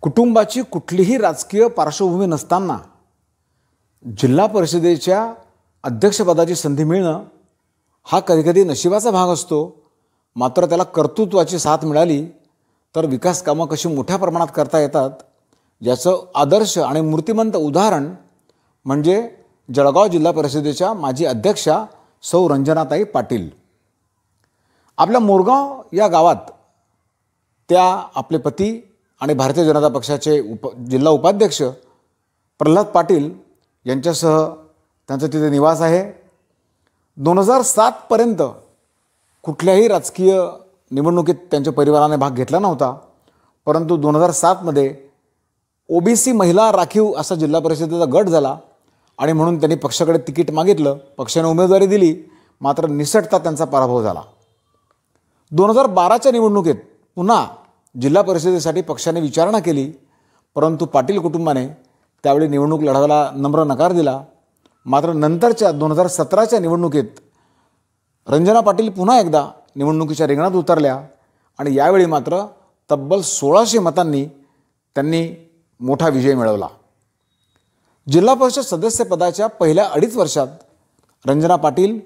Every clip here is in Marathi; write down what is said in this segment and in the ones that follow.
कुटुंबाची कुठलीही राजकीय पार्श्वभूमी नसताना जिल्हा परिषदेच्या अध्यक्षपदाची संधी मिळणं हा कधीकधी नशिबाचा भाग असतो। मात्र त्याला कर्तृत्वाची साथ मिळाली तर विकास कामं कशी मोठ्या प्रमाणात करता येतात याचं आदर्श आणि मूर्तिमंत उदाहरण म्हणजे जळगाव जिल्हा परिषदेच्या माजी अध्यक्षा सौ रंजनाताई पाटील। आपल्या मोरगाव या गावात त्या आपले पती आणि भारतीय जनता पक्षाचे जिल्हा उपाध्यक्ष प्रल्हाद पाटील यांच्यासह त्यांचा तिथे निवास आहे। 2007 पर्यंत कुठल्याही राजकीय निवडणुकीत त्यांच्या परिवाराने भाग घेतला नव्हता, परंतु 2007 मध्ये ओबीसी महिला राखीव असा जिल्हा परिषदेचा गट झाला आणि म्हणून त्यांनी पक्षाकडे तिकीट मागितलं। पक्षाने उमेदवारी दिली, मात्र निसटता त्यांचा पराभव झाला। 2012च्या निवडणुकीत पुन्हा जिल्हा परिषदेसाठी पक्षाने विचारणा केली, परंतु पाटील कुटुंबाने त्यावेळी निवडणूक लढवायला नम्र नकार दिला। मात्र नंतरच्या 2017च्या निवडणुकीत रंजना पाटील पुन्हा एकदा निवडणुकीच्या रिंगणात उतरल्या आणि यावेळी मात्र तब्बल 1600 मतांनी त्यांनी मोठा विजय मिळवला। जिल्हा परिषद सदस्यपदाच्या पहिल्या 2.5 वर्षात रंजना पाटील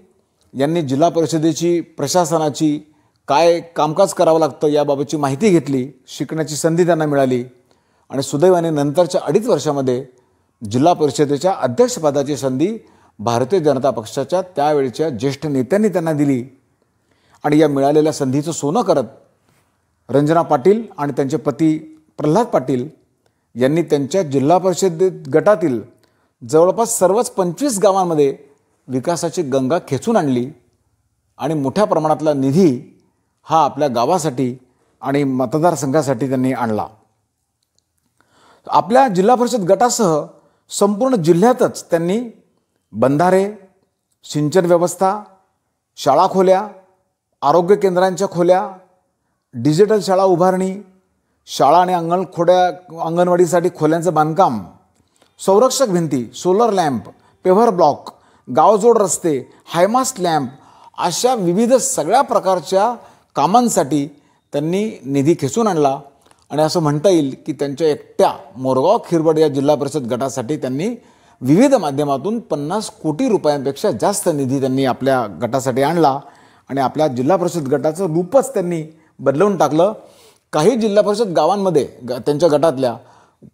यांनी जिल्हा परिषदेची प्रशासनाची काय कामकाज करावं लागतं याबाबतची माहिती घेतली, शिकण्याची संधी त्यांना मिळाली आणि सुदैवाने नंतरच्या 2.5 वर्षामध्ये जिल्हा परिषदेच्या अध्यक्षपदाची संधी भारतीय जनता पक्षाच्या त्यावेळच्या ज्येष्ठ नेत्यांनी त्यांना दिली आणि या मिळालेल्या संधीचं सोनं करत रंजना पाटील आणि त्यांचे पती प्रल्हाद पाटील यांनी त्यांच्या जिल्हा परिषद गटातील जवळपास सर्वच 25 गावांमध्ये विकासाची गंगा खेचून आणली आणि मोठ्या प्रमाणातला निधी हा आपल्या गावासाठी आणि मतदारसंघासाठी त्यांनी आणला। आपल्या जिल्हा परिषद गटासह संपूर्ण जिल्ह्यातच त्यांनी बंधारे, सिंचन व्यवस्था, शाळा खोल्या, आरोग्य केंद्रांच्या खोल्या, डिजिटल शाळा उभारणी, शाळा आणि अंगणवाडीसाठी खोल्यांचं बांधकाम, संरक्षक भिंती, सोलर लॅम्प, पेव्हर ब्लॉक, गावजोड रस्ते, हायमास्ट लॅम्प अशा विविध सगळ्या प्रकारच्या कामांसाठी त्यांनी निधी खेचून आणला आणि असं म्हणता येईल की त्यांच्या एकट्या मोरगाव खिरवड या जिल्हा परिषद गटासाठी त्यांनी विविध माध्यमातून 50 कोटी रुपयांपेक्षा जास्त निधी त्यांनी आपल्या गटासाठी आणला आणि आपल्या जिल्हा परिषद गटाचं रूपच त्यांनी बदलवून टाकलं। काही जिल्हा परिषद गावांमध्ये त्यांच्या गटातल्या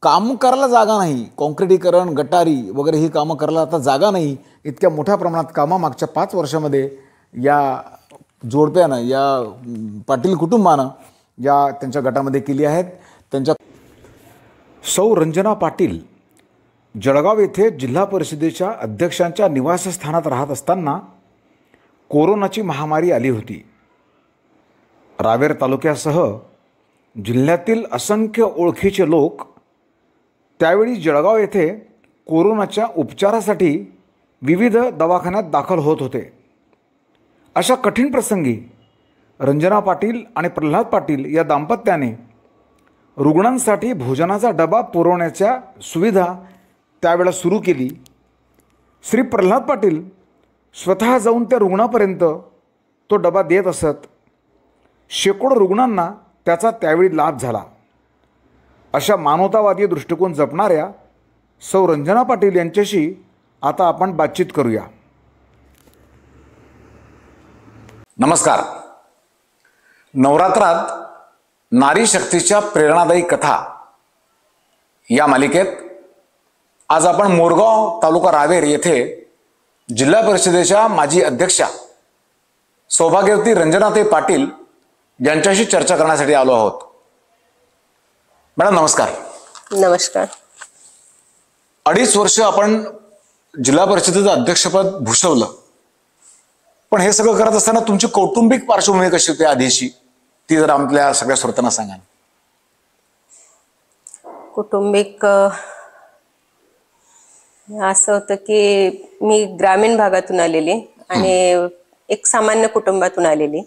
काम करायला जागा नाही, काँक्रिटीकरण, गटारी वगैरे ही कामं करायला आता जागा नाही, इतक्या मोठ्या प्रमाणात कामं मागच्या 5 वर्षामध्ये या जोडप्यानं, या पाटील कुटुंबानं या त्यांच्या गटामध्ये केली आहेत। त्यांच्या सौ रंजना पाटील जळगाव येथे जिल्हा परिषदेच्या अध्यक्षांच्या निवासस्थानात राहत असताना कोरोनाची महामारी आली होती। रावेर तालुक्यासह जिल्ह्यातील असंख्य ओळखीचे लोक त्यावेळी जळगाव येथे कोरोनाच्या उपचारासाठी विविध दवाखान्यात दाखल होत होते। अशा कठीण प्रसंगी रंजना पाटील आणि प्रल्हाद पाटील या दाम्पत्याने रुग्णांसाठी भोजनाचा डबा पुरवण्याच्या सुविधा त्यावेळेला सुरू केली। श्री प्रल्हाद पाटील स्वतः जाऊन त्या रुग्णापर्यंत तो डबा देत असत। शेकडो रुग्णांना त्याचा त्यावेळी लाभ झाला। अशा मानवतावादी दृष्टिकोन जपणाऱ्या सौ रंजना पाटील यांच्याशी आता आपण बातचीत करूया। नमस्कार। नवरात्रात नारी शक्तीच्या प्रेरणादायी कथा या मालिकेत आज आपण मोरगाव तालुका रावेर येथे जिल्हा परिषदेच्या माजी अध्यक्षा सौभाग्यवती रंजनाताई पाटील यांच्याशी चर्चा करण्यासाठी आलो आहोत। मॅडम नमस्कार। नमस्कार। 2.5 वर्ष आपण जिल्हा परिषदेचं अध्यक्षपद भूषवलं, पण हे सगळं करत असताना तुमची कौटुंबिक पार्श्वभूमी कशी होती आधीची, ती जर आपल्या सगळ्या श्रोत्यांना सांगा। कौटुंबिक असं होतं की मी ग्रामीण भागातून आलेली आणि एक सामान्य कुटुंबातून आलेली।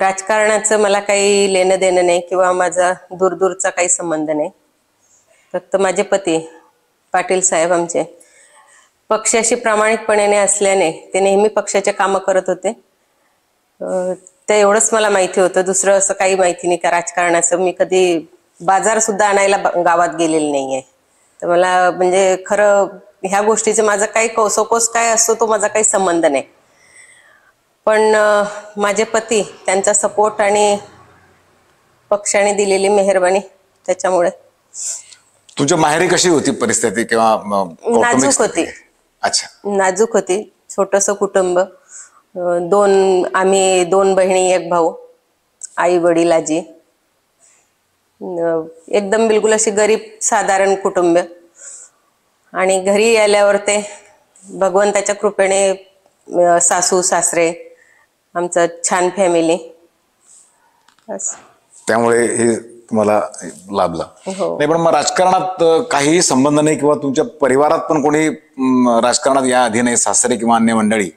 राजकारणाचं मला काही लेणं देणं नाही किंवा माझा दूरदूरचा काही संबंध नाही। फक्त माझे पती पाटील साहेब आमचे पक्षाशी प्रामाणिकपणे असल्याने ते नेहमी पक्षाचे कामं करत होते। ते एवढंच मला माहिती होतं, दुसरं असं काही माहिती नाही का राजकारणाचं मी कधी बाजार सुद्धा आणायला गावात गेलेली नाहीये. तर मला म्हणजे खरं ह्या गोष्टीचे माझा काही कौसोकोस काय असतो तो माझा काही संबंध नाही. पण माझे पती, त्यांचा सपोर्ट आणि पक्षाने दिलेली मेहरबानी त्याच्यामुळे. तुमच्या माहेरी कशी होती परिस्थिती किंवा कौटुंबिक नाजूक स्थिती? होती. अच्छा. नाजूक होती. छोटस कुटुंब. आम्ही 2 बहिणी 1 भाऊ, आई वडील आजी. एकदम बिलकुल अशी गरीब साधारण कुटुंब. आणि घरी आल्यावर ते भगवंताच्या कृपेने सासू सासरे, आमचं छान फॅमिली. बस. त्यामुळे हे तुम्हाला लाभलं. हो. नाही पण मग राजकारणात काहीही संबंध नाही किंवा तुमच्या परिवारात पण कोणी राजकारणात या आधी नाही, सासरे किंवा अन्य मंडळी,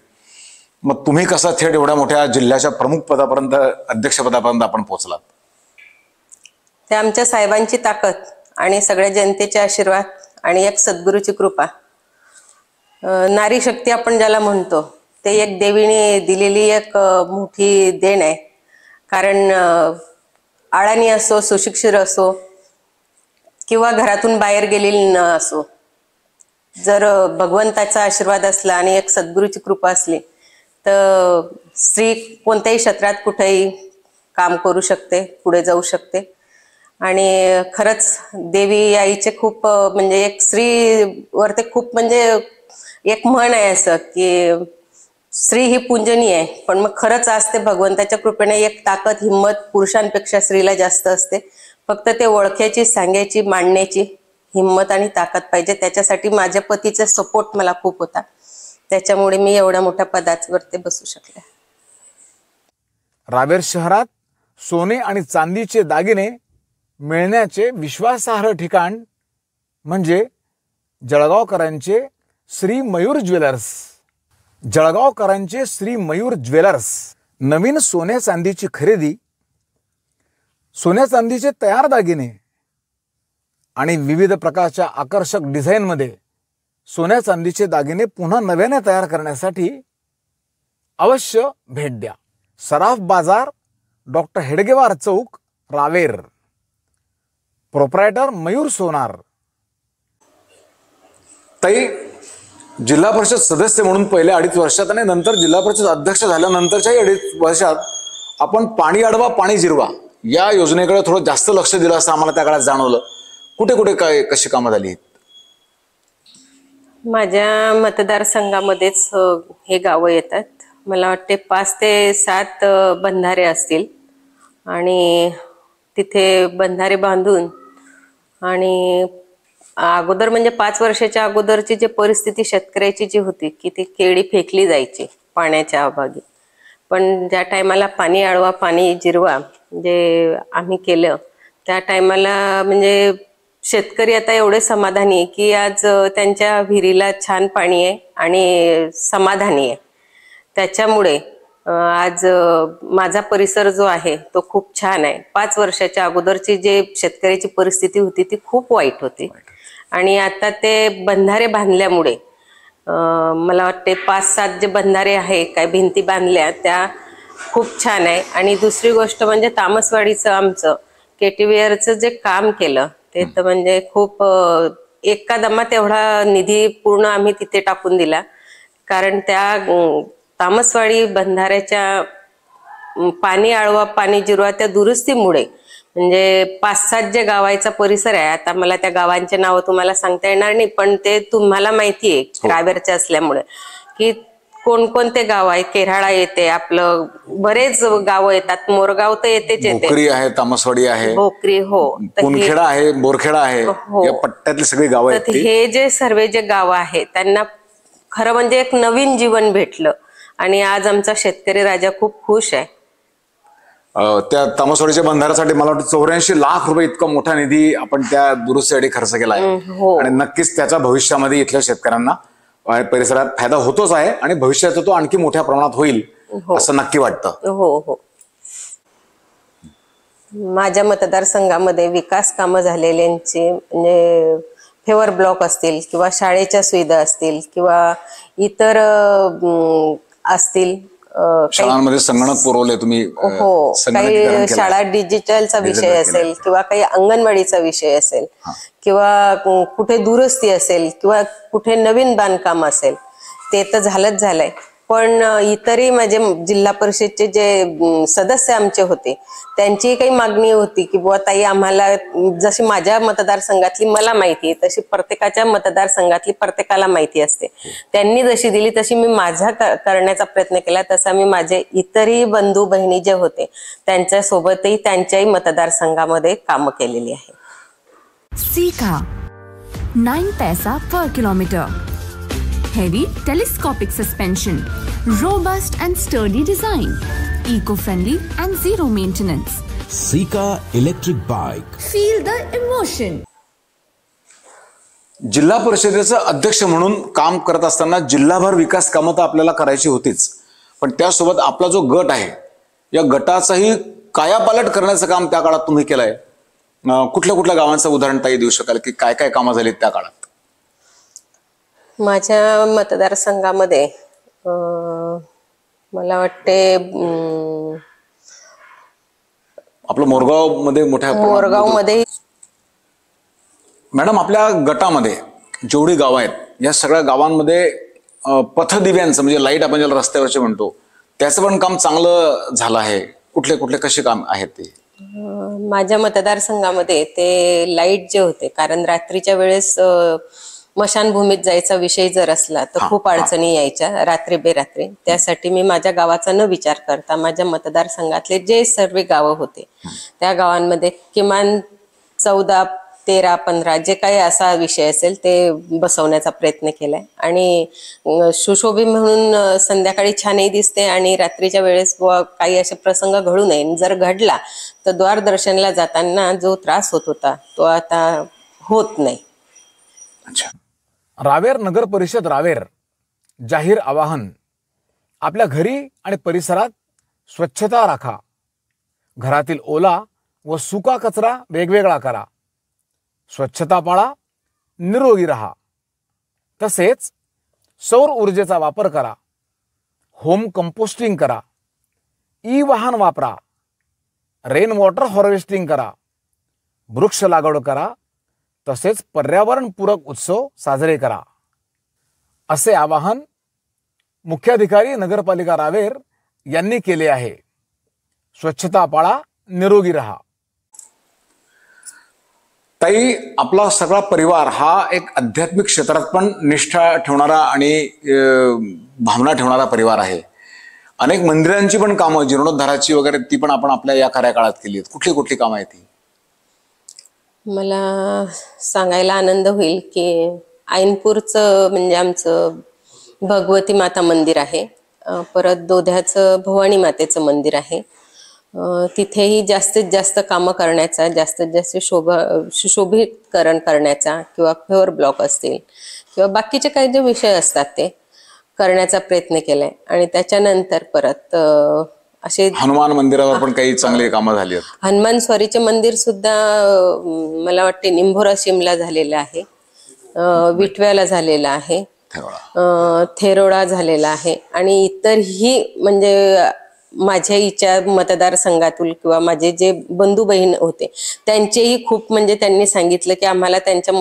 मग तुम्ही कसं थेट एवढ्या मोठ्या जिल्ह्याच्या प्रमुख पदापर्यंत, अध्यक्षपदापर्यंत आपण पोहोचलात? ते आमच्या साहेबांची ताकद आणि सगळ्या जनतेचे आशीर्वाद आणि एक सद्गुरूची कृपा. नारी शक्ती आपण ज्याला म्हणतो ते एक देवीने दिलेली एक मोठी देण आहे. कारण आळाणी असो, सुशिक्षित असो किंवा घरातून बाहेर गेलेली न असो, जर भगवंताचा आशीर्वाद असला आणि एक सद्गुरूची कृपा असली तर स्त्री कोणत्याही क्षेत्रात कुठेही काम करू शकते, पुढे जाऊ शकते. आणि खरंच देवी आईचे खूप म्हणजे एक स्त्रीवर ते खूप म्हणजे एक म्हण आहे असं की स्त्री ही पूजनीय आहे. पण मग खरंच असते भगवंताच्या कृपेने एक ताकद, हिंमत पुरुषांपेक्षा स्त्रीला जास्त असते. फक्त ते ओळखायची, सांगायची, मांडण्याची हिंमत आणि ताकद पाहिजे. त्याच्यासाठी माझ्या पतीचा सपोर्ट मला खूप होता. त्याच्यामुळे मी एवढ्या मोठ्या पदावर ते बसू शकले. रावेर शहरात सोने आणि चांदीचे दागिने मिळण्याचे विश्वासार्ह ठिकाण म्हणजे जळगावकरांचे श्री मयूर ज्वेलर्स. जळगावकरांचे श्री मयूर ज्वेलर्स नवीन सोन्या चांदीची खरेदी, सोन्या चांदीचे तयार दागिने आणि विविध प्रकारच्या आकर्षक डिझाईनमध्ये सोन्या चांदीचे दागिने पुन्हा नव्याने तयार करण्यासाठी अवश्य भेट द्या. सराफ बाजार, डॉक्टर हेडगेवार चौक, रावेर. प्रोप्रायटर मयूर सोनार. ताई, जिल्हा परिषद सदस्य म्हणून पहिले 2.5 वर्षात आणि नंतर जिल्हा परिषद अध्यक्ष झाल्यानंतरच्याही 2.5 वर्षात आपण पाणी अडवा पाणी जिरवा या योजनेकडे थोडं जास्त लक्ष दिलं असं आम्हाला त्या काळात जाणवलं. कुठे कुठे काय कशी कामं झाली? माझ्या मतदारसंघामध्येच हे गावं येतात. मला वाटते 5 ते 7 बंधारे असतील आणि तिथे बंधारे बांधून आणि अगोदर म्हणजे 5 वर्षाच्या अगोदरची जी परिस्थिती शेतकऱ्याची जी होती की ती केळी फेकली जायची पाण्याच्या अभावी. पण ज्या टायमाला पाणी अडवा पाणी जिरवा जे आम्ही केलं त्या टायमाला म्हणजे शेतकरी आता एवढे समाधानी की आज त्यांच्या विहिरीला छान पाणी आहे आणि समाधानी आहे. त्याच्यामुळे आज माझा परिसर जो आहे तो खूप छान आहे. 5 वर्षाच्या अगोदरची जे शेतकऱ्याची परिस्थिती होती ती खूप वाईट होती आणि आता ते बंधारे बांधल्यामुळे मला वाटते 5-7 जे बंधारे आहे काय भिंती बांधल्या त्या खूप छान आहे. आणि दुसरी गोष्ट म्हणजे तामसवाडीचं आमचं केटीवेअरचं जे काम केलं ते तर म्हणजे खूप एका दमात एवढा निधी पूर्ण आम्ही तिथे टाकून दिला. कारण त्या तामसवाडी बंधाऱ्याच्या पाणी अडवा पाणी जिरवा त्या दुरुस्तीमुळे म्हणजे 5-7 जे गावाचा परिसर आहे, आता मला त्या गावांचे नाव तुम्हाला सांगता येणार नाही पण ते तुम्हाला माहिती आहे रावेरचे असल्यामुळे की कोणकोणते गाव आहे. केराळा येते, आपलं बरेच गावं येतात, मोरगाव तर येतेच येते, भोकरी आहे, तामसवाडी आहे, भोकरी हो, पुनखेडा आहे, बोरखेडा आहे, या पट्ट्यातली सगळी गावं आहेत. हे जे सर्व जे गावं आहेत त्यांना खरं म्हणजे एक नवीन जीवन भेटलं आणि आज आमचा शेतकरी राजा खूप खुश आहे. त्या तामसवाडीच्या बंधाऱ्यासाठी मला वाटतं 84 लाख रुपये इतका मोठा निधी आपण त्या दुरुस्तीसाठी खर्च केला आहे. आणि नक्कीच त्याचा भविष्यामध्ये इथल्या शेतकऱ्यांना परिसरात फायदा होतोच आहे आणि भविष्यात तो आणखी मोठ्या प्रमाणात होईल असं नक्की वाटतं. हो हो. माझ्या मतदारसंघामध्ये विकास कामं झालेल्यांची म्हणजे फेवर ब्लॉक असतील किंवा शाळेच्या सुविधा असतील किंवा इतर असतील शाळांमध्ये संगणक पुरवले तुम्ही, हो, संगणकीकरण काही केलं. शाळा डिजिटलचा विषय असेल किंवा काही अंगणवाडीचा विषय असेल किंवा कुठे दुरुस्ती असेल किंवा कुठे नवीन बांधकाम असेल, ते तर झालंच झालंय. पण इतरही माझे जिल्हा परिषदचे जे सदस्य आमचे होते, त्यांची काही मागणी होती की बुवा ताई, आम्हाला जशी माझ्या मतदारसंघातली मला माहिती आहे तशी प्रत्येकाच्या मतदारसंघातली प्रत्येकाला माहिती असते. त्यांनी जशी दिली तशी मी माझ्या करण्याचा प्रयत्न केला. तसा मी माझे इतरही बंधू बहिणी जे होते त्यांच्या सोबतही त्यांच्याही मतदारसंघामध्ये कामं केलेली आहे. Sika 9 paisa per kilometer. Heavy telescopic suspension, robust and sturdy design, eco-friendly and zero maintenance. Sika electric bike. Feel the emotion. जिल्हा परिषदेचं अध्यक्ष म्हणून काम करत असताना जिल्हाभर विकास कामं तर आपल्याला करायची होतीच, पण त्यासोबत आपला जो गट आहे या गटाचाही कायापालट करण्याचं काम त्या काळात तुम्ही केलंय. कुठल्या कुठल्या गावांचं उदाहरण ताई देऊ शकाल की काय काय कामं झालीत त्या काळात? माझ्या मतदारसंघामध्ये मला वाटते आपलं मोरगाव मध्ये मोरगावमध्ये. मॅडम, आपल्या गटामध्ये जेवढी गावं आहेत या सगळ्या गावांमध्ये पथदिव्यांचं म्हणजे लाईट आपण ज्याला रस्त्यावरचे म्हणतो त्याचं पण काम चांगलं झालं आहे. कुठले कुठले कसे काम आहेत ते? माझ्या मतदारसंघामध्ये ते लाईट जे होते, कारण रात्रीच्या वेळेस स्मशानभूमीत जायचा विषय जर असला तर खूप अडचणी यायच्या रात्री बेरात्री. त्यासाठी मी माझ्या गावाचा न विचार करता माझ्या मतदारसंघातले जे सर्व गावं होते त्या गावांमध्ये किमान 14, 13, 15 जे काही असा विषय असेल ते बसवण्याचा प्रयत्न केलाय. आणि सुशोभी म्हणून संध्याकाळी छानही दिसते आणि रात्रीच्या वेळेस काही असे प्रसंग घडू नये. जर घडला तर द्वारदर्शनला जाताना जो त्रास होत होता तो आता होत नाही. अच्छा. रावेर नगर परिषद रावेर जाहीर आवाहन: आपल्या घरी आणि परिसरात स्वच्छता राखा. घरातील ओला व सुका कचरा वेगवेगळा करा. स्वच्छता पाळा, निरोगी राहा. तसेच सौर ऊर्जेचा वापर करा. होम कंपोस्टिंग करा. ई वाहन वापरा. रेन वॉटर हार्वेस्टिंग करा. वृक्ष लागवड करा. तसेच पर्यावरणपूरक उत्सव साजरे करा. असे आवाहन मुख्याधिकारी नगरपालिका रावेर यांनी केले आहे. स्वच्छता पाळा, निरोगी राहा. ताई, आपला सगळा परिवार हा एक आध्यात्मिक क्षेत्रात पण निष्ठा ठेवणारा आणि भावना ठेवणारा परिवार आहे. अनेक मंदिरांची पण कामं, जीर्णोद्धाराची वगैरे, ती पण आपण आपल्या या कार्यकाळात केली आहेत. कुठली कुठली कामं आहेत ती? मला सांगायला आनंद होईल की ऐनपूरचं म्हणजे आमचं भगवती माता मंदिर आहे. परत दोध्याचं भवानी मातेचं मंदिर आहे. तिथेही जास्तीत जास्त कामं करण्याचा, जास्तीत जास्त सुशोभीकरण करण्याचा किंवा फ्लोअर ब्लॉक असतील किंवा बाकीचे काही जे विषय असतात ते करण्याचा प्रयत्न केलाय. आणि त्याच्यानंतर परत असे हनुमान मंदिरावर पण काही चांगली कामं झाली आहेत. हनुमान स्वारीचे मंदिर सुद्धा मला वाटते निंभोरा शिमला झालेलं आहे, विटव्याला झालेलं आहे, थेरोडा झालेला आहे. आणि इतरही म्हणजे माझ्या इच्या मतदारसंघातून किंवा माझे जे बंधू बहीण होते त्यांचेही खूप म्हणजे त्यांनी सांगितलं की आम्हाला त्यांच्या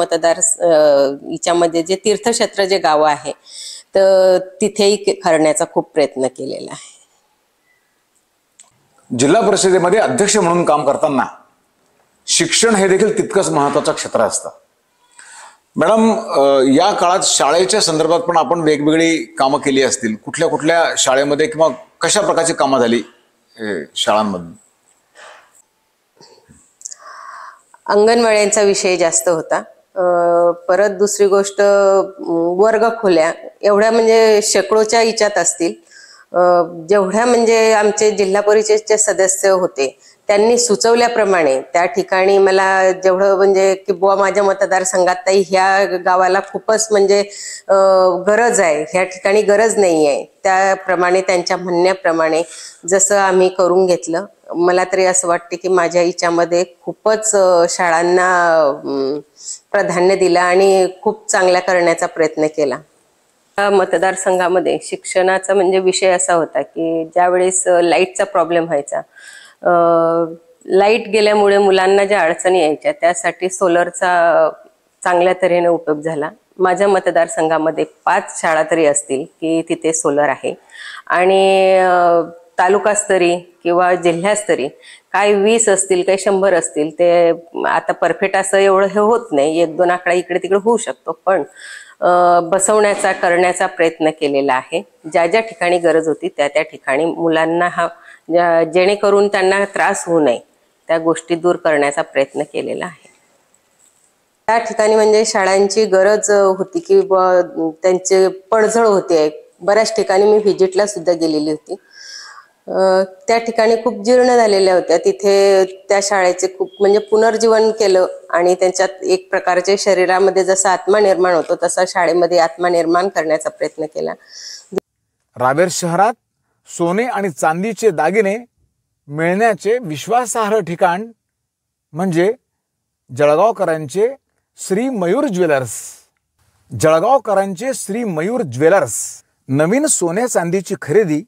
हिच्यामध्ये जे तीर्थक्षेत्र जे गावं आहे तर तिथेही करण्याचा खूप प्रयत्न केलेला आहे. जिल्हा परिषदेमध्ये अध्यक्ष म्हणून काम करताना शिक्षण हे देखील तितकंच महत्वाचं क्षेत्र असतं. मॅडम, या काळात शाळेच्या संदर्भात पण आपण वेगवेगळी कामं केली असतील. कुठल्या कुठल्या शाळेमध्ये किंवा कशा प्रकारची कामं झाली शाळांमधून? अंगणवाड्यांचा विषय जास्त होता. परत दुसरी गोष्ट वर्ग खोल्या एवढ्या म्हणजे शेकडोच्या हिच्यात असतील. जेवढ्या म्हणजे आमचे जिल्हा परिषदचे सदस्य होते त्यांनी सुचवल्याप्रमाणे त्या ठिकाणी मला जेवढं म्हणजे की बुवा माझ्या मतदारसंघात ह्या गावाला खूपच म्हणजे गरज आहे, ह्या ठिकाणी गरज नाही आहे, त्याप्रमाणे त्यांच्या म्हणण्याप्रमाणे जसं आम्ही करून घेतलं. मला तरी असं वाटते की माझ्या हिच्यामध्ये खूपच शाळांना प्राधान्य दिलं आणि खूप चांगल्या करण्याचा प्रयत्न केला. मतदारसंघामध्ये शिक्षणाचा म्हणजे विषय असा होता की ज्यावेळेस लाईटचा प्रॉब्लेम व्हायचा, लाईट गेल्यामुळे मुलांना ज्या अडचणी यायच्या त्यासाठी सोलरचा चांगल्या तऱ्हेने उपयोग झाला. माझ्या मतदारसंघामध्ये 5 शाळा तरी असतील की तिथे सोलर आहे आणि तालुकास्तरी किंवा जिल्हास्तरी काय 20 असतील काही 100 असतील. ते आता परफेक्ट असं एवढं हे होत नाही, 1-2 आकडा इकडे तिकडे होऊ शकतो, पण बसवण्याचा करण्याचा प्रयत्न केलेला आहे. ज्या ज्या ठिकाणी गरज होती त्या त्या ठिकाणी मुलांना जेणेकरून त्यांना त्रास होऊ नये त्या गोष्टी दूर करण्याचा प्रयत्न केलेला आहे. त्या ठिकाणी म्हणजे शाळांची गरज होती की त्यांचे पडझड होते. बऱ्याच ठिकाणी मी व्हिजिटला सुद्धा गेलेली होती. त्या ठिकाणी खूप जीर्ण झालेल्या होत्या. तिथे त्या शाळेचे खूप म्हणजे पुनर्जीवन केलं आणि त्यांच्यात एक प्रकारचे शरीरामध्ये जसा आत्मा निर्माण होतो तसा शाळेमध्ये आत्मा निर्माण करण्याचा प्रयत्न केला. रावेर शहरात सोने आणि चांदीचे दागिने मिळण्याचे विश्वासार्ह ठिकाण म्हणजे जळगावकरांचे श्री मयूर ज्वेलर्स. जळगावकरांचे श्री मयूर ज्वेलर्स नवीन सोन्या चांदीची खरेदी,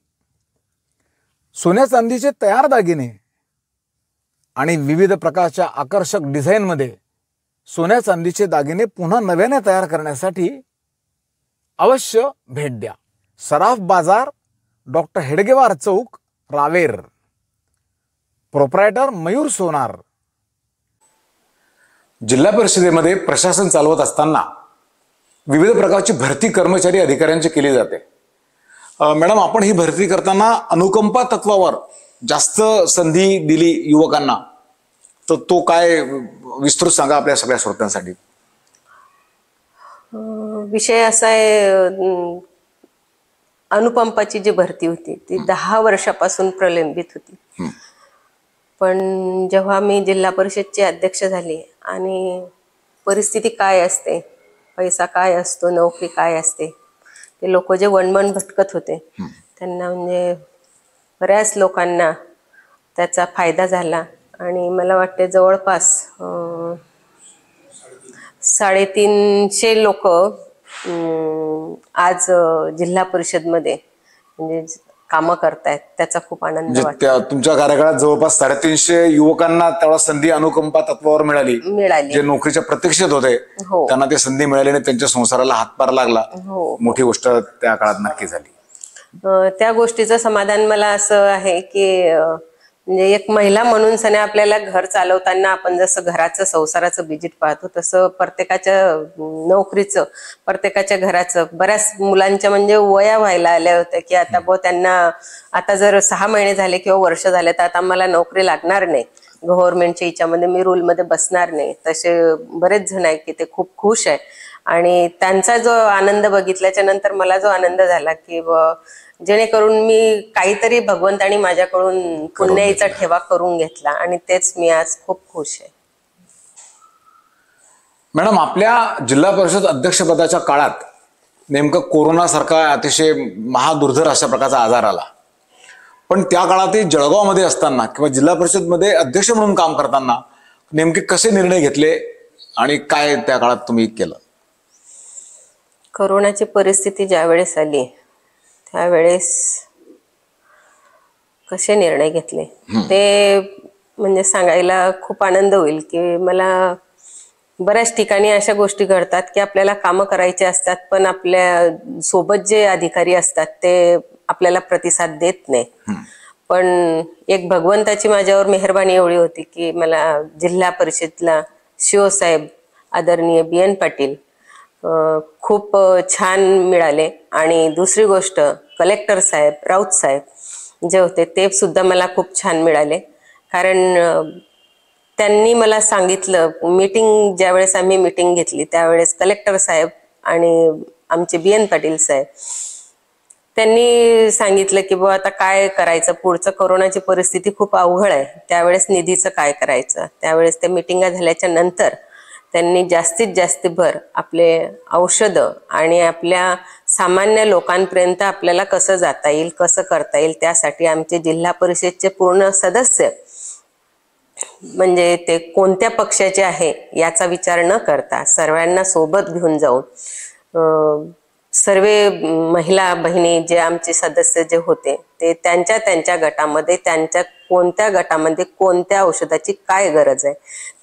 सोन्या चांदीचे तयार दागिने आणि विविध प्रकारच्या आकर्षक डिझाईनमध्ये सोन्या चांदीचे दागिने पुन्हा नव्याने तयार करण्यासाठी अवश्य भेट द्या. सराफ बाजार, डॉक्टर हेडगेवार चौक, रावेर. प्रोप्रायटर मयूर सोनार. जिल्हा परिषदेमध्ये प्रशासन चालवत असताना विविध प्रकारची भरती कर्मचारी अधिकाऱ्यांची केली जाते. मॅडम, आपण ही भरती करताना अनुकंपा तत्वावर जास्त संधी दिली युवकांना, तर तो काय विस्तृत सांगा आपल्या सगळ्या श्रोत्यांसाठी. विषय असा आहे, अनुकंपाची जी भरती होती ती 10 वर्षापासून प्रलंबित होती. पण जेव्हा मी जिल्हा परिषदची अध्यक्ष झाली आणि परिस्थिती काय असते, पैसा काय असतो, नोकरी काय असते, ते लोक जे वणवण भटकत होते त्यांना म्हणजे बऱ्याच लोकांना त्याचा फायदा झाला. आणि मला वाटते जवळपास 350 लोक आज जिल्हा परिषदमध्ये म्हणजे कामं करतायत. त्याचा खूप आनंद वाटतो. तुमच्या कार्यकाळात जवळपास 350 युवकांना तेवढा संधी अनुकंपा तत्वावर मिळाली. जे नोकरीच्या प्रतीक्षेत होते त्यांना ती संधी मिळाली आणि त्यांच्या संसाराला हातभार लागला. मोठी गोष्ट त्या काळात नक्की झाली. त्या गोष्टीचं समाधान मला असं आहे की म्हणजे एक महिला म्हणून सने आपल्याला घर चालवताना आपण जसं घराचं संसाराचं बिजिट पाहतो तसं प्रत्येकाच्या नोकरीचं, प्रत्येकाच्या घराचं, बऱ्याच मुलांच्या म्हणजे वया व्हायला आल्या होत्या की आता त्यांना आता जर 6 महिने झाले किंवा वर्ष झाले तर आता मला नोकरी लागणार नाही, गव्हर्नमेंटच्या हिच्यामध्ये मी रूलमध्ये बसणार नाही. तसे बरेच जण आहेत की ते खूप खुश आहे. आणि त्यांचा जो आनंद बघितल्याच्या नंतर मला जो आनंद झाला की जेणेकरून मी काहीतरी भगवंतानी माझ्याकडून पुण्याईचा ठेवा करून घेतला आणि तेच मी आज खूप खुश आहे. मॅडम, आपल्या जिल्हा परिषद अध्यक्षपदाच्या काळात नेमकं कोरोनासारखा अतिशय महादुर्धर अशा प्रकारचा आजार आला. पण त्या काळातही जळगावमध्ये असताना किंवा जिल्हा परिषदमध्ये अध्यक्ष म्हणून काम करताना नेमके कसे निर्णय घेतले आणि काय त्या काळात तुम्ही केलं? कोरोनाची परिस्थिती ज्यावेळेस आली त्यावेळेस कसे निर्णय घेतले ते म्हणजे सांगायला खूप आनंद होईल की मला बऱ्याच ठिकाणी अशा गोष्टी घडतात की आपल्याला कामं करायची असतात पण आपल्या सोबत जे अधिकारी असतात ते आपल्याला प्रतिसाद देत नाही. पण एक भगवंताची माझ्यावर मेहरबानी एवढी होती की मला जिल्हा परिषदला शिवसाहेब आदरणीय BN पाटील खूप छान मिळाले. आणि दुसरी गोष्ट कलेक्टर साहेब, राऊत साहेब जे होते ते सुद्धा मला खूप छान मिळाले. कारण त्यांनी मला सांगितलं, मीटिंग ज्यावेळेस आम्ही मीटिंग घेतली त्यावेळेस कलेक्टर साहेब आणि आमचे BN पाटील साहेब त्यांनी सांगितलं की बुवा आता काय करायचं पुढचं, कोरोनाची परिस्थिती खूप अवघड आहे, त्यावेळेस निधीचं काय करायचं. त्यावेळेस त्या मीटिंगा झाल्याच्या नंतर त्यांनी जास्तीत जास्त भर आपले औषधं आणि आपल्या सामान्य लोकांपर्यंत आपल्याला कसं जाता येईल, कसं करता येईल त्यासाठी आमचे जिल्हा परिषदचे पूर्ण सदस्य म्हणजे ते कोणत्या पक्षाचे आहे याचा विचार न करता सर्वांना सोबत घेऊन जाऊन सर्व महिला भगिनी जे आमचे सदस्य जे होते ते त्यांच्या गटामध्ये त्यांच्या कोणत्या गटामध्ये कोणत्या औषधाची काय गरज आहे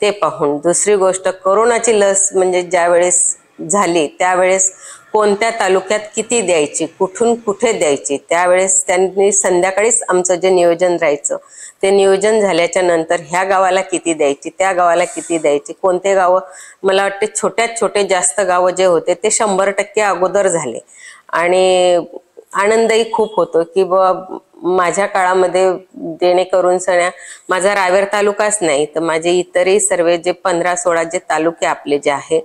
ते पाहून, दुसरी गोष्ट कोरोनाची लस म्हणजे ज्या वेळेस झाली त्यावेळेस कोणत्या तालुक्यात किती द्यायची, कुठून कुठे द्यायची, त्यावेळेस त्यांनी संध्याकाळीच आमचं जे नियोजन राहायचं ते नियोजन झाल्याच्या नंतर ह्या गावाला किती द्यायची, त्या गावाला किती द्यायची, कोणते गावं, मला वाटते छोट्यात छोटे जास्त गावं जे होते ते 100% अगोदर झाले. आणि आनंदही खूप होतो की माझ्या काळामध्ये जेणेकरून सगळ्या माझा रावेर तालुकाच नाही तर माझे इतरही सर्व जे 15-16 जे तालुके आपले जे आहे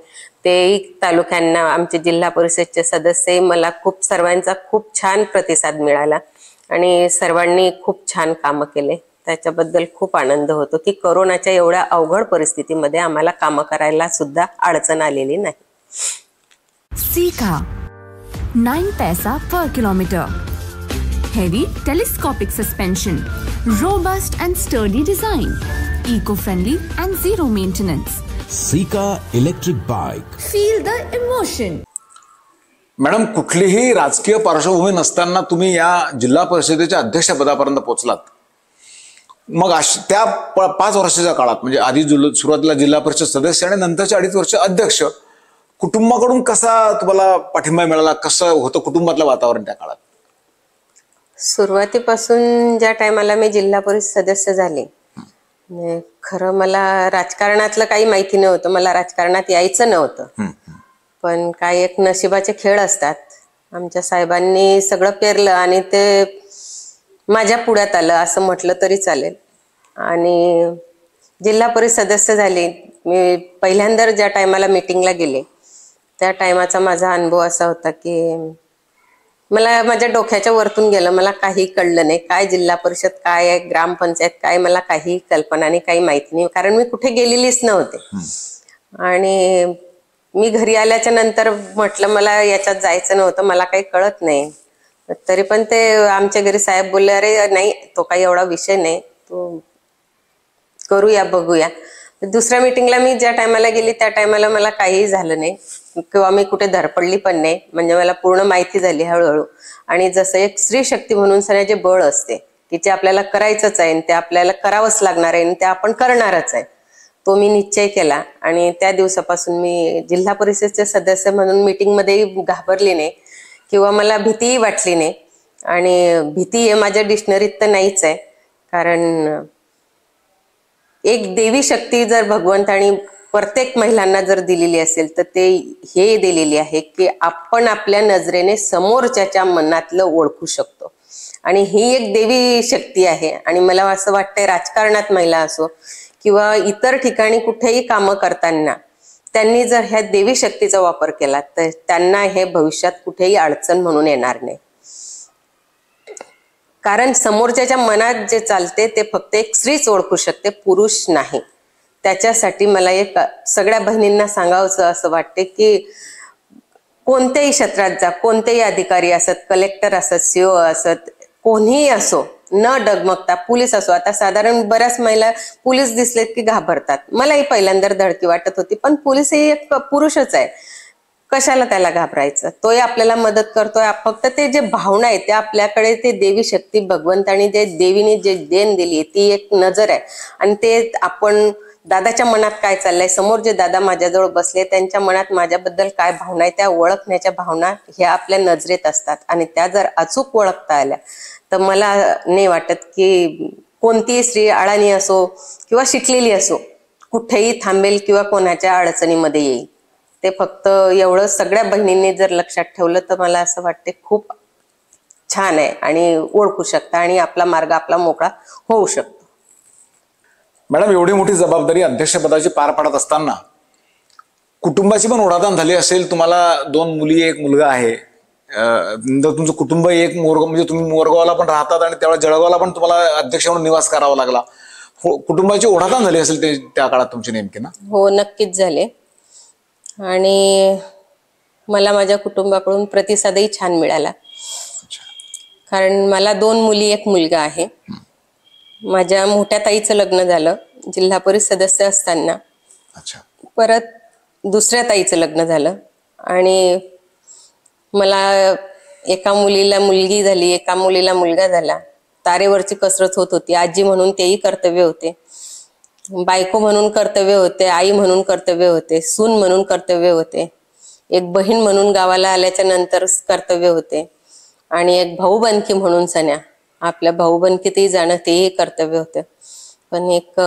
ते तालुक्यांना आमचे जिल्हा परिषदचे सदस्य मला खूप सर्वांचा खूप छान प्रतिसाद मिळाला आणि सर्वांनी खूप छान कामं केले. त्याच्याबद्दल खूप आनंद होतो की कोरोनाच्या एवढ्या अवघड परिस्थितीमध्ये आम्हाला कामं करायला सुद्धा अडचण आलेली नाही. सीका 9 पैसा per kilometer. Heavy telescopic suspension. Robust and sturdy design. Eco-friendly and zero maintenance. Sika electric bike. Feel the emotion. Madam, कुठलीही राजकीय पार्श्वभूमी नसताना तुम्ही या जिल्हा परिषदेच्या अध्यक्षपदापर्यंत पोहोचलात. मग त्या 5 वर्षाच्या काळात म्हणजे आधी सुरुवातीला जिल्हा परिषद सदस्य आणि नंतरच्या 2.5 वर्ष अध्यक्ष, कुटुंबाकडून कसा तुम्हाला पाठिंबा मिळाला, कसं होतं कुटुंबातलं वातावरण त्या काळात? सुरुवातीपासून ज्या टायमाला मी जिल्हा परिषद सदस्य झाले, खरं मला राजकारणातलं काही माहिती नव्हतं, मला राजकारणात यायचं नव्हतं. पण काही एक नशिबाचे खेळ असतात. आमच्या साहेबांनी सगळं पेरलं आणि ते माझ्या पुढ्यात आलं असं म्हटलं तरी चालेल. आणि जिल्हा परिषद सदस्य झाली. मी पहिल्यांदा ज्या टायमाला मीटिंगला गेले त्या टायमाचा माझा अनुभव असा होता की मला माझ्या डोक्याच्या वरतून गेलं, मला काही कळलं नाही. काय जिल्हा परिषद काय आहे, ग्रामपंचायत काय, मला काही कल्पना नाही, काही माहिती नाही, कारण मी कुठे गेलेलीच नव्हते. आणि मी घरी आल्याच्या नंतर म्हटलं मला याच्यात जायचं नव्हतं, मला काही कळत नाही. तरी पण ते आमच्या घरी साहेब बोलले, अरे नाही तो काही एवढा विषय नाही, तो करूया बघूया. दुसऱ्या मीटिंगला मी ज्या टायमाला गेली त्या टायमाला मला काहीही झालं नाही किंवा मी कुठे धडपडली पण नाही. म्हणजे मला पूर्ण माहिती झाली हळूहळू. आणि जसं एक स्त्री शक्ती म्हणून सगळं जे बळ असते की ते आपल्याला करायचंच आहे, ते आपल्याला करावंच लागणार आहे, ते आपण करणारच आहे, तो मी निश्चय केला. आणि त्या दिवसापासून मी जिल्हा परिषदचे सदस्य म्हणून मीटिंगमध्येही घाबरली नाही किंवा मला भीतीही वाटली नाही. आणि भीती हे माझ्या डिक्शनरीत तर नाहीच आहे, कारण एक देवी शक्ती जर भगवंतानी प्रत्येक महिलांना जर दिलेली असेल तर ते हे दिलेली आहे की आपण आपल्या नजरेने समोरच्याच्या मनातलं ओळखू शकतो. आणि ही एक देवी शक्ती आहे. आणि मला असं वाटतंय राजकारणात महिला असो किंवा इतर ठिकाणी कुठेही कामं करताना त्यांनी जर ह्या देवी शक्तीचा वापर केला तर त्यांना हे भविष्यात कुठेही अडचण म्हणून येणार नाही. कारण समोरच्याच्या मनात जे चालते ते फक्त एक स्त्रीच ओळखू शकते, पुरुष नाही. त्याच्यासाठी मला एक सगळ्या बहिणींना सांगावंसं असं वाटते की कोणत्याही क्षेत्रात जा, कोणतेही अधिकारी असत, कलेक्टर असत, सीओ असत, कोणीही असो, न डगमगता, पोलीस असो. आता साधारण बऱ्याच महिला पोलीस दिसलेत की घाबरतात. मलाही पहिल्यांदा धडकी वाटत होती, पण पोलीस ही एक पुरुषच आहे, कशाला त्याला घाबरायचं, तोही आपल्याला मदत करतोय. फक्त ते जे भावना आहे ते आपल्याकडे ते देवी शक्ती भगवंतानी जे देवीने जे देण दिली ती एक नजर आहे. आणि ते आपण दादाच्या मनात काय चाललंय, समोर जे दादा माझ्याजवळ बसले त्यांच्या मनात माझ्याबद्दल काय भावना आहे, त्या ओळखण्याच्या भावना ह्या आपल्या नजरेत असतात. आणि त्या जर अचूक ओळखता आल्या तर मला नाही वाटत की कोणतीही स्त्री अडाणी असो किंवा शिकलेली असो कुठेही थांबेल किंवा कोणाच्या अडचणीमध्ये येईल. ते फक्त एवढं सगळ्या बहिणींनी जर लक्षात ठेवलं तर मला असं वाटते खूप छान आहे आणि ओळखू शकता आणि आपला मार्ग आपला मोकळा होऊ शकतो. मॅडम, एवढी मोठी जबाबदारी अध्यक्षपदाची पार पाडत असताना कुटुंबाची पण ओढाताण झाली असेल. तुम्हाला 2 मुली 1 मुलगा आहे. तुमचं कुटुंब एक म्हणजे तुम्ही मोरगावला पण राहतात आणि त्यावेळेस जळगावला पण तुम्हाला अध्यक्ष म्हणून निवास करावा लागला. कुटुंबाची ओढाताण झाली असेल ते त्या काळात तुमची नेमकी ना? हो, नक्कीच झाले. आणि मला माझ्या कुटुंबाकडून प्रतिसादही छान मिळाला. कारण मला 2 मुली 1 मुलगा आहे. माझ्या मोठ्या ताईचं लग्न झालं जिल्हा परिषद सदस्य असताना. परत दुसऱ्या ताईचं लग्न झालं आणि मला एका मुलीला मुलगी झाली, एका मुलीला मुलगा झाला. तारेवरची कसरत होत होती. आजी म्हणून तेही कर्तव्य होते, बायको म्हणून कर्तव्य होते, आई म्हणून कर्तव्य होते, सून म्हणून कर्तव्य होते, एक बहीण म्हणून गावाला आल्याच्या नंतर कर्तव्य होते, आणि एक भाऊबंदकी म्हणून सण्या आपल्या भाऊबंदकीतही जाणं तेही कर्तव्य होतं. पण एक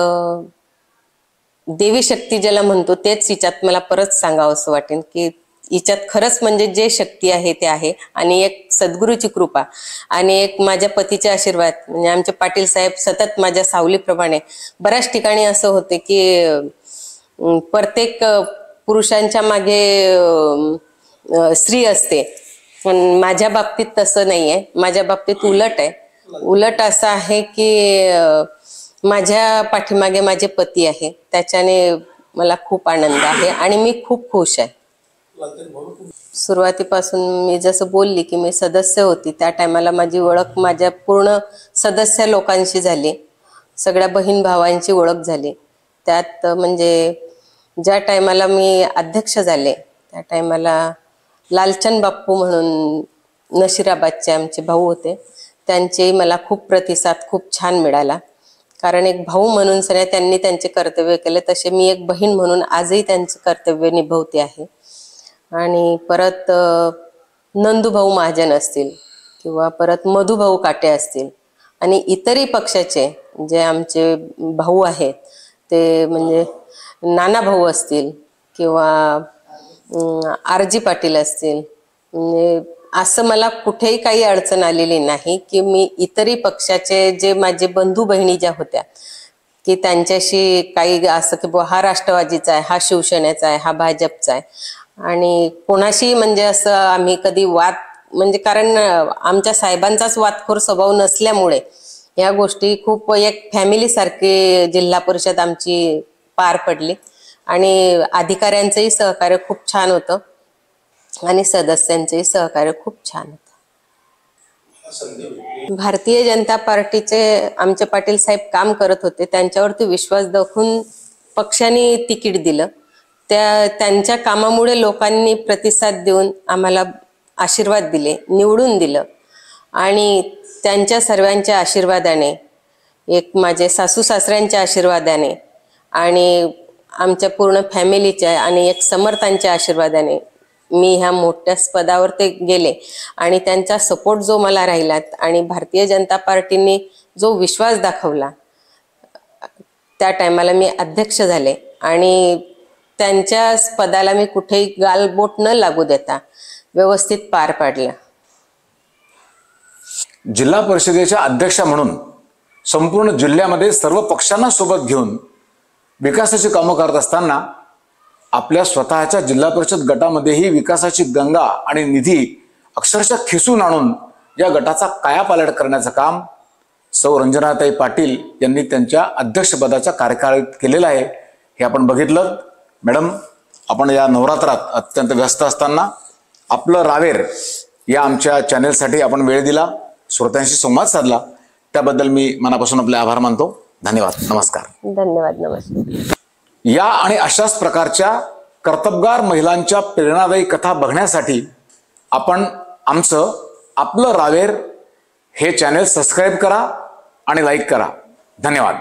देवी शक्ती ज्याला म्हणतो तेच हिच्यात मला परत सांगावं असं वाटेल की हिच्यात खरंच म्हणजे जे शक्ती आहे ते आहे, आणि एक सद्गुरूची कृपा आणि एक माझ्या पतीचे आशीर्वाद. म्हणजे आमचे पाटील साहेब सतत माझ्या सावलीप्रमाणे बऱ्याच ठिकाणी असं होते की प्रत्येक पुरुषांच्या मागे स्त्री असते, पण माझ्या बाबतीत तसं नाहीये. माझ्या बाबतीत उलट आहे. उलट असं आहे की माझ्या पाठीमागे माझे पती आहे, त्याच्याने मला खूप आनंद आहे आणि मी खूप खुश आहे. सुरुवातीपासून मी जसं बोलली की मी सदस्य होती, त्या टायमाला माझी ओळख माझ्या पूर्ण सदस्य लोकांशी झाली, सगळ्या बहीण भावांची ओळख झाली. त्यात म्हणजे ज्या टायमाला मी अध्यक्ष झाले त्या टायमाला लालचंद बाप्पू म्हणून नशिराबादचे आमचे भाऊ होते, त्यांचेही मला खूप प्रतिसाद खूप छान मिळाला. कारण एक भाऊ म्हणून सगळ्या त्यांनी त्यांचे कर्तव्य केले, तसे मी एक बहीण म्हणून आजही त्यांचे कर्तव्य निभवते आहे. आणि परत नंदूभाऊ महाजन असतील किंवा परत मधुभाऊ काटे असतील आणि इतरही पक्षाचे जे आमचे भाऊ आहेत ते म्हणजे नाना भाऊ असतील किंवा आरजी पाटील असतील, म्हणजे असं मला कुठेही काही अडचण आलेली नाही की मी इतरही पक्षाचे जे माझे बंधू बहिणी ज्या होत्या की त्यांच्याशी काही असं की हा राष्ट्रवादीचा आहे, हा शिवसेनेचा आहे, हा भाजपचा आहे, आणि कोणाशी म्हणजे असं आम्ही कधी वाद म्हणजे कारण आमच्या साहेबांचाच वादखोर स्वभाव नसल्यामुळे या गोष्टी खूप एक फॅमिली सारखी जिल्हा परिषद आमची पार पडली. आणि अधिकाऱ्यांचंही सहकार्य खूप छान होतं आणि सदस्यांचंही सहकार्य खूप छान होतं. भारतीय जनता पार्टीचे आमचे पाटील साहेब काम करत होते, त्यांच्यावरती विश्वास दाखवून पक्षाने तिकीट दिलं. त्यांच्या कामामुळे लोकांनी प्रतिसाद देऊन आम्हाला आशीर्वाद दिले, निवडून दिलं, आणि त्यांच्या सर्वांच्या आशीर्वादाने, एक माझे सासू सासऱ्यांच्या आशीर्वादाने आणि आमच्या पूर्ण फॅमिलीच्या आणि एक समर्थांच्या आशीर्वादाने मी ह्या मोठ्या पदावर ते गेले. आणि त्यांचा सपोर्ट जो मला राहिला आणि भारतीय जनता पार्टीने जो विश्वास दाखवला त्या टायमाला मी अध्यक्ष झाले आणि त्यांच्या पदाला मी कुठेही गालबोट न लागू देता व्यवस्थित पार पाडलं. जिल्हा परिषदेच्या अध्यक्षा म्हणून संपूर्ण जिल्ह्यामध्ये सर्व पक्षांना सोबत घेऊन विकासाची कामं करत असताना आपल्या स्वतःच्या जिल्हा परिषद गटामध्येही विकासाची गंगा आणि निधी अक्षरशः खिसून आणून या गटाचा कायापालट करण्याचं काम सौ रंजनाताई पाटील यांनी त्यांच्या अध्यक्षपदाच्या कार्यकाळात केलेलं आहे. हे आपण बघितलं. मॅडम, आपण या नवरात्रात अत्यंत व्यस्त असताना आपलं रावेर या आमच्या चॅनेलसाठी आपण वेळ दिला, श्रोत्यांशी संवाद साधला, त्याबद्दल मी मनापासून आपले आभार मानतो. धन्यवाद. नमस्कार. धन्यवाद. नमस्कार. या आणि अशाच प्रकारच्या कर्तबगार महिलांच्या प्रेरणादायी कथा बघण्यासाठी आपण आमचं आपलं रावेर हे चॅनेल सबस्क्राईब करा आणि लाईक करा. धन्यवाद.